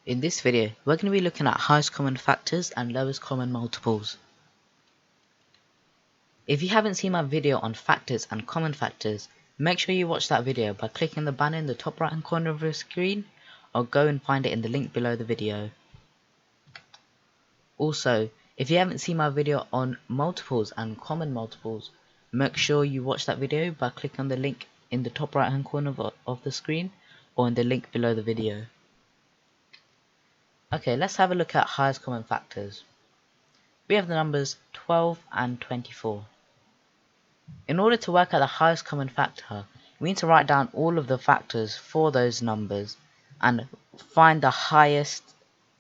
In this video, we're going to be looking at highest common factors and lowest common multiples. If you haven't seen my video on factors and common factors, make sure you watch that video by clicking the banner in the top right hand corner of your screen, or go and find it in the link below the video. Also, if you haven't seen my video on multiples and common multiples, make sure you watch that video by clicking on the link in the top right hand corner of the screen, or in the link below the video. Okay, let's have a look at highest common factors. We have the numbers 12 and 24. In order to work out the highest common factor, we need to write down all of the factors for those numbers and find the highest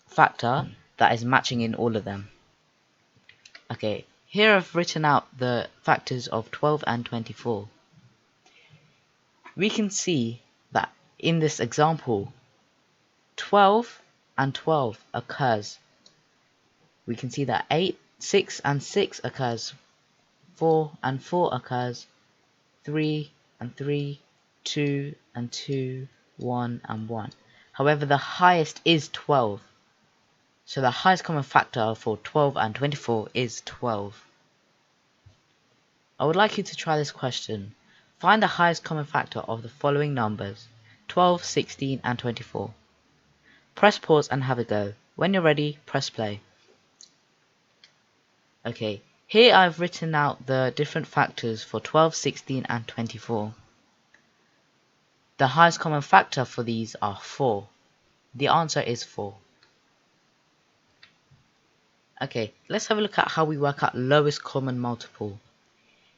factor that is matching in all of them. Okay, here I've written out the factors of 12 and 24. We can see that in this example, 12 and 12 occurs. We can see that 6 and 6 occurs, 4 and 4 occurs, 3 and 3, 2 and 2, 1 and 1. However, the highest is 12. So the highest common factor for 12 and 24 is 12. I would like you to try this question. Find the highest common factor of the following numbers: 12, 16 and 24. Press pause and have a go. When you're ready, press play. Okay, here I've written out the different factors for 12, 16 and 24. The highest common factor for these are 4. The answer is 4. Okay, let's have a look at how we work out lowest common multiple.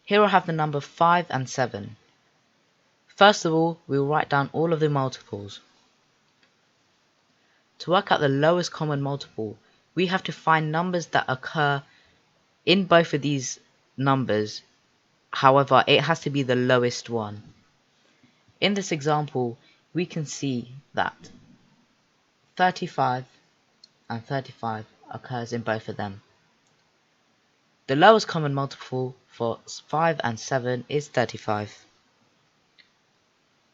Here I have the number 5 and 7. First of all, we'll write down all of the multiples. To work out the lowest common multiple, we have to find numbers that occur in both of these numbers. However, it has to be the lowest one. In this example, we can see that 35 and 35 occurs in both of them. The lowest common multiple for 5 and 7 is 35.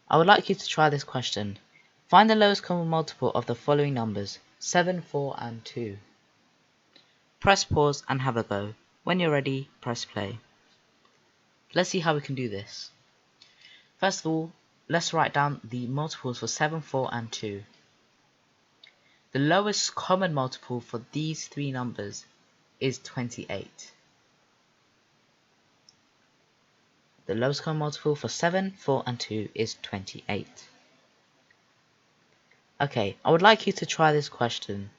I would like you to try this question. Find the lowest common multiple of the following numbers: 7, 4 and 2. Press pause and have a go. When you're ready, press play. Let's see how we can do this. First of all, let's write down the multiples for 7, 4 and 2. The lowest common multiple for these three numbers is 28. The lowest common multiple for 7, 4 and 2 is 28. Okay, I would like you to try this question.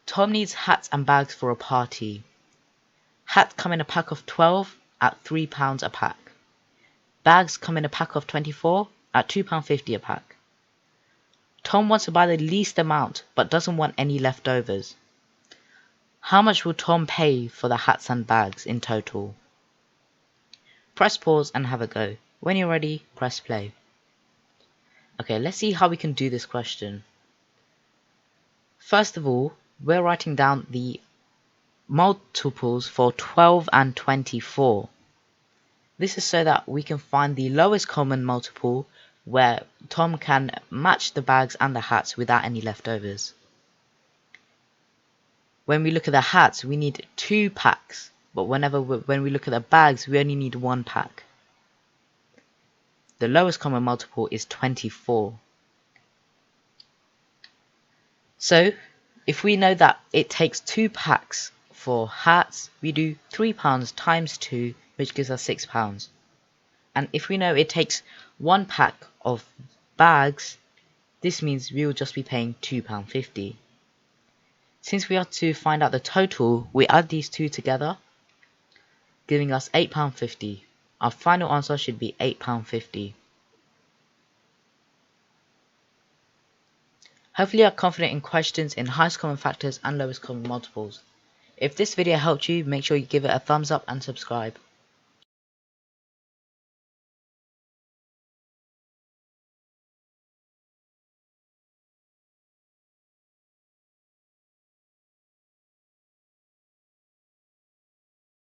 Tom needs hats and bags for a party. Hats come in a pack of 12 at £3 a pack. Bags come in a pack of 24 at £2.50 a pack. Tom wants to buy the least amount but doesn't want any leftovers. How much will Tom pay for the hats and bags in total? Press pause and have a go. When you're ready, press play. Okay, let's see how we can do this question. First of all, we're writing down the multiples for 12 and 24. This is so that we can find the lowest common multiple where Tom can match the bags and the hats without any leftovers. When we look at the hats, we need 2 packs, but when we look at the bags, we only need 1 pack. The lowest common multiple is 24. So, if we know that it takes 2 packs for hats, we do £3 times 2, which gives us £6. And if we know it takes 1 pack of bags, this means we will just be paying £2.50. Since we have to find out the total, we add these two together, giving us £8.50. Our final answer should be £8.50. Hopefully you are confident in questions in highest common factors and lowest common multiples. If this video helped you, make sure you give it a thumbs up and subscribe.